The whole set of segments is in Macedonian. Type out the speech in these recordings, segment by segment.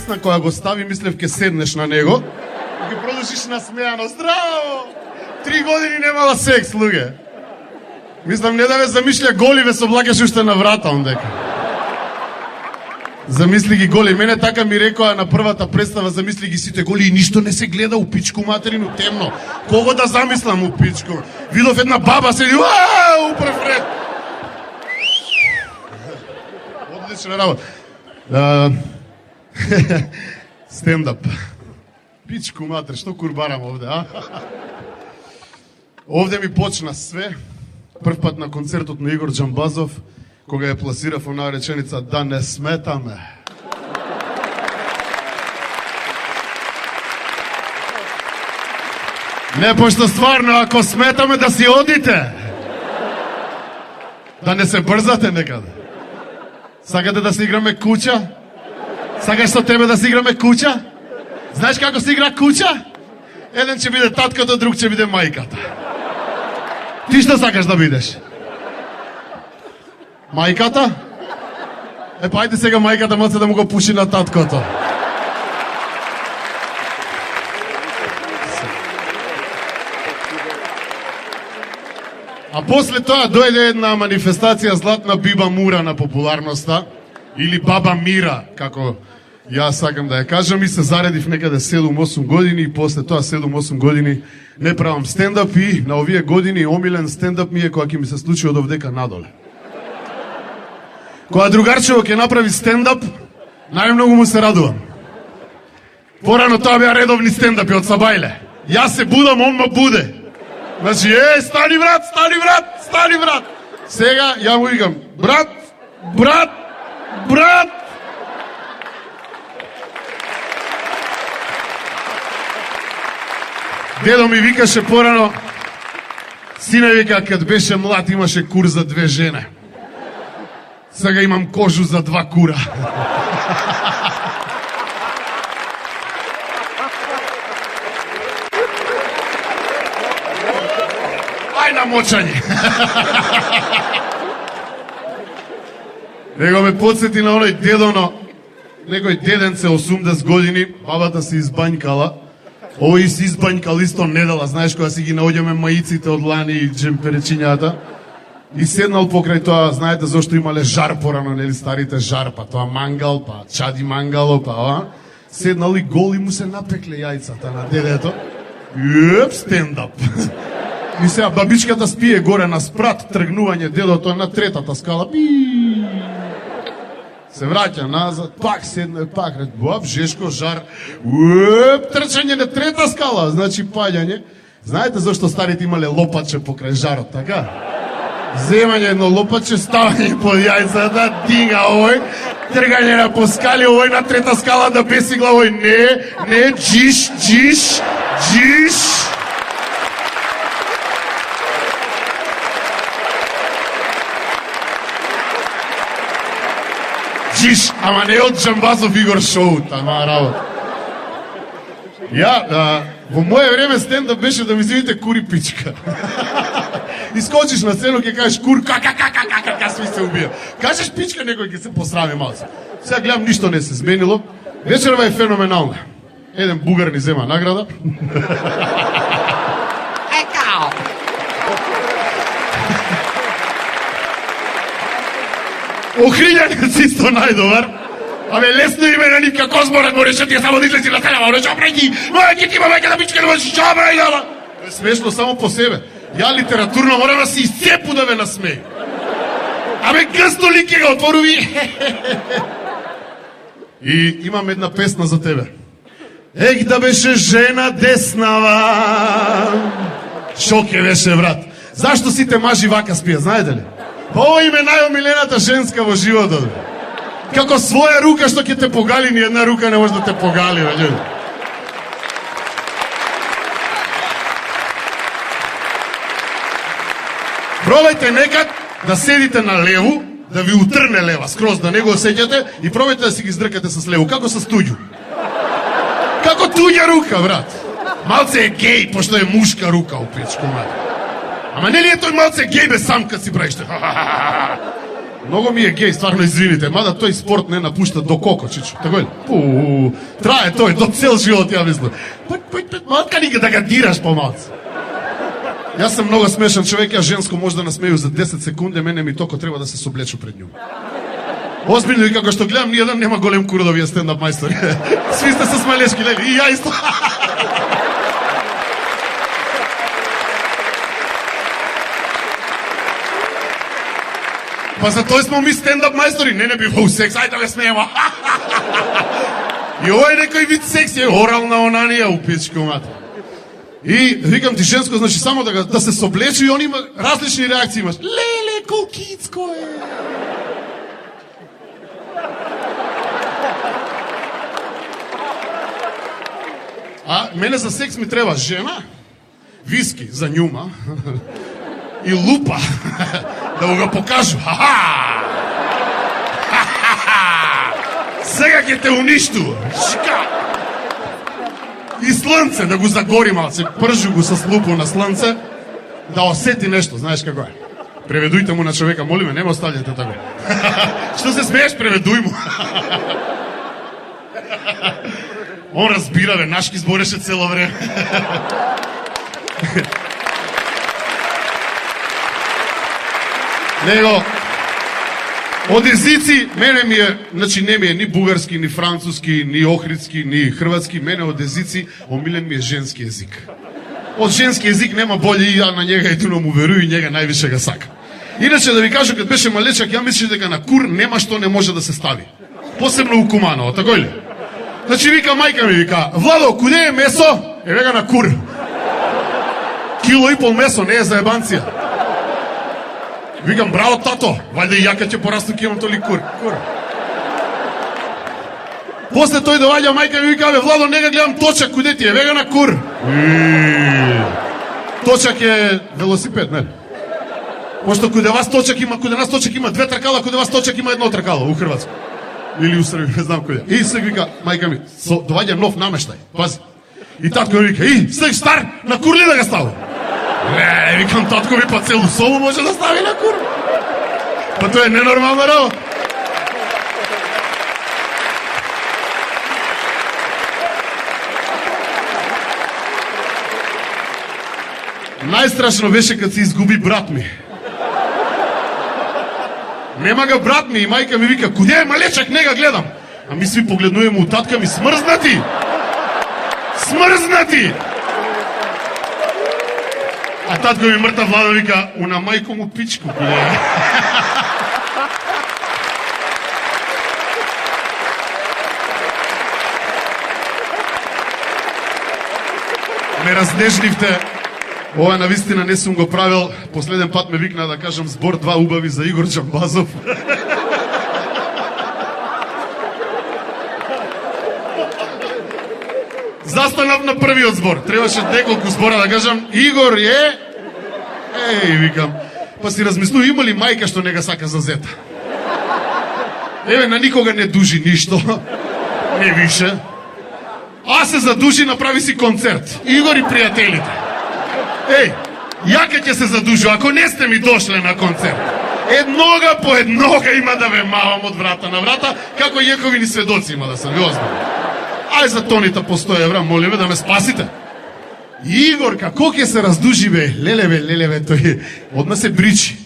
песна која го стави, мислев ке седнеш на него и ќе продолжиш насмеано. Здраво! 3 години немала секс, луѓе. Мислам, не да ве замишља голи, ве соблакаш уште на врата, ондека. Замисли ги голи. Мене така ми рекоа на првата представа, замисли ги сите голи и ништо не се гледа у пичку материну, темно. Кого да замислам у пичку? Видов една баба седи, у прв ред. Одлична работа. Стендап. Пичку матер, што курбарам овде, а? Овде ми почна све. Прв пат на концертот на Игор Джамбазов, кога ја пласирав онаа реченица "Да не сметаме". Не, пошто стварно, ако сметаме, да си одите. Да не се брзате некаде. Сакате да си играме куча? Сакаш со тебе да си играме куча? Знаеш како се игра куча? Еден ќе биде таткото, друг ќе биде мајката. Ти што сакаш да бидеш? Мајката? Па ајде сега мајката моце да му го пуши на таткото. А после тоа дојде една манифестација Златна Биба Мура на популарноста, или Баба Мира, како јас сакам да ја кажам, и се заредив некаде 7-8 години, и после тоа 7-8 години не правам стендап, и на овие години омилен стендап ми е кога ќе ми се случи од овдека надоле. Кога другарчево ќе направи стендап, најмногу му се радувам. Порано тоа беа редовни стендапи од Сабајле. Јас се будам, он ма буде. Значи, стани брат, стани брат, стани брат. Сега ја му викам, брат, брат, брат. Дедо ми викаше порано, сине вика, кад беше млад имаше кур за 2 жени. Сега имам кожу за 2 кура. Ај на мочање. Него ме подсети на оној дедоно, некој деденце 80 години, бабата се избањкала. Овој си избањкал исто недела, знаеш, кога си ги наоѓаме маиците од лани и джемперечињата. И седнал покрај тоа, знаете зашто имале жар порано, нели старите жар, па тоа мангал, па чади мангало, па ова. Седнал и гол и му се напекле јајцата на дедето. Стендап. И сега бабичката спие горе на спрат, тргнување, дедото на 3-та скала. Се враќа назад, пак седне, пак баб, Жешко, жар. Трчање на 3-та скала, значи паѓање. Знаете зашто старите имале лопаче покрај жарот, така? Земање едно лопаче, ставање под јајцата, дига овој, тргање на по скали, овој на 3-та скала да бесигла, овој не, джиш, джиш, джиш. Джиш, ама не од Джамбазов Игор шоу, тама работа. Ја, во моје време стендап беше да ми видите кури пичка. Искочиш на сцену, ќе кажеш кур, кака, сви се убија. Кажеш пичка, некој ќе се посрами малце. Сега гледам, ништо не се зменило. Вечерва е феноменална. Еден бугар ни зема награда. Екао! Охриљанец исто најдобар. Абе, лесно име на Нивка Козмора, го решат ја само да излези на сцена, рече, опрејки, ќе ти има мајка да пичка, да можеш, чабра и дала. Смешно само по себе. Ја литературно морам да се изцепу да ве насмеј. Абе, гъсто ли ке го отворуви? И имам една песна за тебе. Ех да беше жена деснава. Шо ке беше, брат? Зашто сите мажи вака спија, знаете ли? Па ова им е најомилената женска во животот. Како своја рука што ќе те погали, ни една рука не може да те погали, бе, људи. Пробајте некад да седите на леву, да ви утрне лева, скроз да не го осеќате и пробајте да си ги здркате с леву, како с туѓу. Како туѓа рука, брат. Малце е геј, пошто е мушка рука у пичку, брат. Ама нели е тој малце геј бе сам кад си правиш? Многу ми е гей, стварно извините, мада тој спорт не напушта до колко, чичо, така ли? Трае тој, до цел живот, ја мислам. Малка ни да га дираш помалце. Јас сум многу смешен човек, ја женско може да насмеju за 10 секунди, мене ми токо треба да се соблечу пред њу. Озбилно, и како што гледам, ниједан нема голем кур да вие стендап мајстори. Сви сте со смелешки, лели, и ја исто. Па за тој смо ми стендап мајстори, не бива у секс, ајде да ме смееме. И ова е некој вид секс, е орална онанија у пичку мата. И викам ти женско, значи само да се соблече и он има различни реакции имаш. Леле, колкицко е. А мене за секс ми треба жена, виски за њума и лупа да го покажу. Сега ќе те уништу. Шика. И слънце да го загори малце, пржу го с лупо на слънце, да осети нешто, знаеш како е. Преведујте му на човека, молиме, не ме оставljате тако. Што се смееш, преведуј му. Он разбира, бе, нашки збореше цело време. Него, од езици, мене ми е, значи не ми е ни бугарски, ни француски, ни охридски, ни хрватски, мене од езици, омилен ми е женски език. Од женски език нема болje и ја на njega едино му верую и njega највише га сака. Иначе да ви кажу, кад беше малечак, ја мислиш дека на кур нема што не може да се стави. Посебно у Куманово, тако ли? Значи вика мајка ми, вика, Владо, куде е месо? Е вега на кур. Кило и пол месо, не е за ебанција. Викам, браво, тато, вајде и јака ќе порасту ке имам толи кур. После тој доваѓа мајка ми вика, бе, Владо, не га гледам точак, куде ти е, вега на кур. Точак е велосипед, нели? Пошто куде вас точак има, куде нас точак има две тркала, куде вас точак има едно тркало, у Хрватска. Или у Србија, не знам куде. И сега вика, мајка ми, доваѓа нов намештај, пази. И татко ми вика, сега стар, на кур ли да га ставам? Не, викам, татко ми па целу собу може да стави на кур. Па тоа е ненормална работа. Најстрашно беше кад се изгуби брат ми. Нема га брат ми и мајка ми вика, куде е малечак, не га гледам. А ми сви погледнуваме у татка ми, смрзнати! Смрзнати! А татко ми мртав Владо вика, уна мајко му пичку, куде е. Ме разнежливте. Ова навистина не сум го правил. Последен пат ме викна да кажам збор два убави за Игор Джамбазов. Застанав на првиот збор. Требаше неколку збора да кажам. Игор е... Еј, викам. Па си размислу, има ли мајка што не га сака за зета? Еве, на никога не дужи ништо. Не више. А се задужи, направи си концерт. Игор и пријателите. Еј, јака ќе се задужу, ако не сте ми дошле на концерт. Еднога по еднога има да ве мавам од врата на врата, како јековини сведоци има да се ви озбавам. Ај за тоните по 100 евра, молиме да ме спасите. Игор, како ќе се раздужи, бе, леле, тој одма се бричи.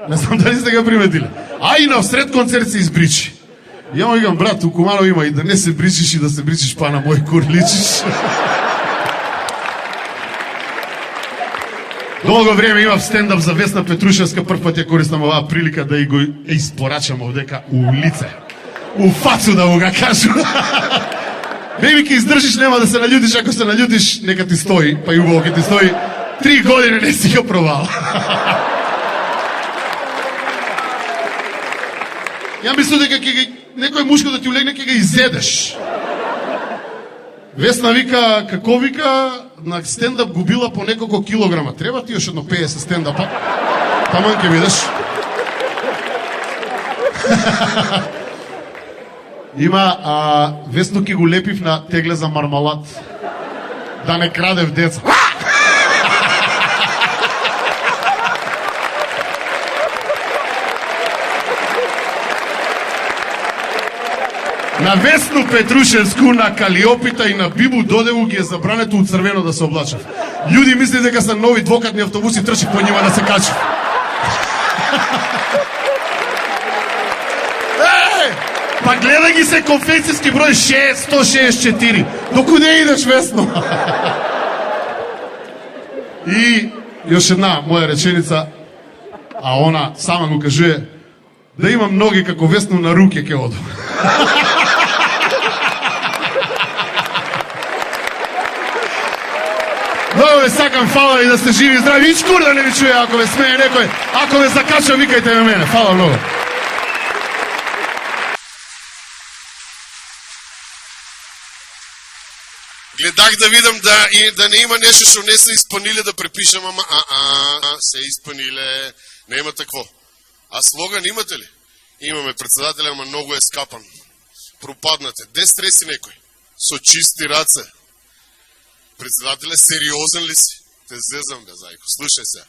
Не знам дали сте га приметили. А и на всред концерт се избричи. Ја му викам, брат, у Куманово има и да не се бричиш и да се бричиш, па на мој кур личиш. Долго време имав стендап за Весна Петрушевска, прв пат ја користам оваа прилика да и го испорачам овдека у лице. У фацу да му га кажу. Беби, ке издржиш, нема да се наљутиш, ако се наљутиш, нека ти стои, па и убаво ке ти стои. 3 години не си го пробал. Ја мислам дека некој мушко да ти улегне, ке га изедеш. Весна вика, како вика, на стендап губила по неколку килограма. Треба ти još едно 50 стендапа. Таман ке видиш. Има, Весно ке го лепив на тегле за мармалад. Да не краде в деца. На Весну Петрушевску, на Калиопита и на Бибу Додеву ги е забрането од црвено да се облачат. Луѓе мислат дека се нови двокатни автобуси, трчат по нима да се качат. Па гледа ги се конфекцијски број 164. Докуде идеш, Весно? И још една моја реченица, а она сама му кажува, да имам ноги како Весно на руке ке одам. Много ве сакам, фала и да сте живи и здрави. Ич кур да не ви чуе ако ве смее некој. Ако ве закача, викајте ме мене. Фала много. Гледах да видам да не има нешто што не се исполниле да препишам, ама се исполниле. Нема такво. А слоган имате ли? Имаме председателя, ама многу е скапан. Пропаднате. Де стреси некој? Со чисти раце. Председателе, сериозен ли си? Те зезам, бе, зајко. Слушај се.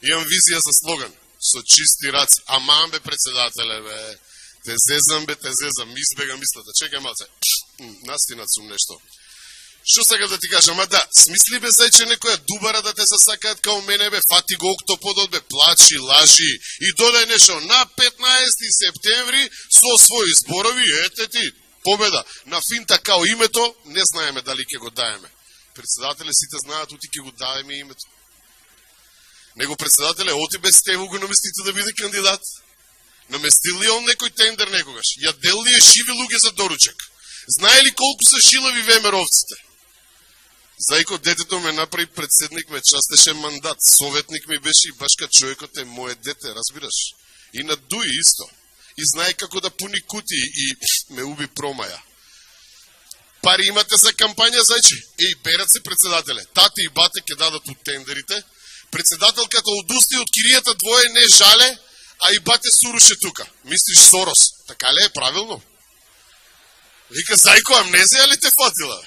Имам визија за слоган. Со чисти раце. Аман, бе, председателе, бе. Те зезам, бе, те зезам. Избега мислата. Чекај малце. Настинат сум нешто. Што сакам да ти кажам? Ама да, смисли, бе, зајче некоја дубара да те засакаат као мене, бе. Фати го октоподот, бе. Плачи, лажи. И додај нешто. На 15 септември со своји зборови, ете ти, победа. На финта као името, не знаеме дали ќе го даеме. Председателе, сите знаат, оти ќе го даеме името. Него председателе, оти без Стево го наместите да биде кандидат. Наместил ли он некој тендер некогаш? Јадел ли е живи луѓе за доручек? Знае ли колку се шилави ВМРО-вците? Зајко, детето ме направи председник, ме частеше мандат. Советник ми беше и башка човекот е моје дете, разбираш? И на Дуи исто. И знае како да пуни кути и ме уби промаја. Пари имате за кампања, зајче? И берат се председателе. Тате и бате ќе дадат од тендерите. Председателката одусти од киријата двое не жале, а и бате суруше тука. Мислиш Сорос. Така ли е правилно? Вика, зајко, амнезија ли те фатила?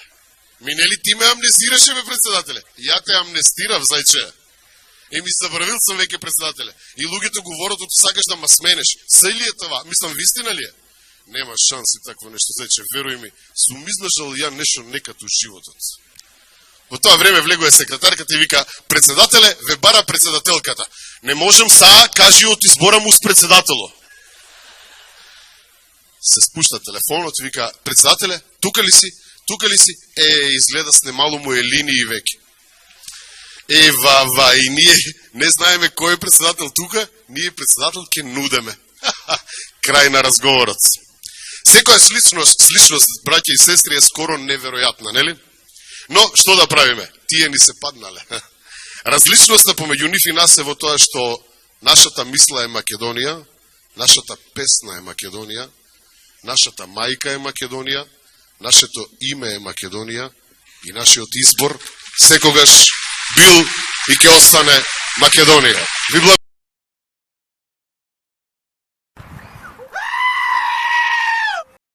Минели ти ме амнезираше, бе, председателе? Ја те амнестирав, зајче. Еми, забравил сум веќе председателе. И луѓето говорат, сакаш да ма сменеш. Сај ли е това? Мислам, вистина ли е? Нема шанси такво нешто, зајче, веруј ми, сум излажал ја нешто некато животот. Во тоа време влегува секретарката и вика, председателе, ве бара председателката. Не можем са, кажи од избора му с председатело. Се спушта телефонот и вика, председателе, тука ли си? Тука ли си? Изгледа снемало му е линии веќе. И ние не знаеме кој е председател тука, ние председател ке нудеме. Крај на разговорот. Секоја сличност, браќа и сестри, е скоро неверојатна, нели? Но, што да правиме? Тие ни се паднале. Различноста помеѓу нив и нас е во тоа што нашата мисла е Македонија, нашата песна е Македонија, нашата мајка е Македонија, нашето име е Македонија и нашиот избор секогаш бил и ќе остане Македонија.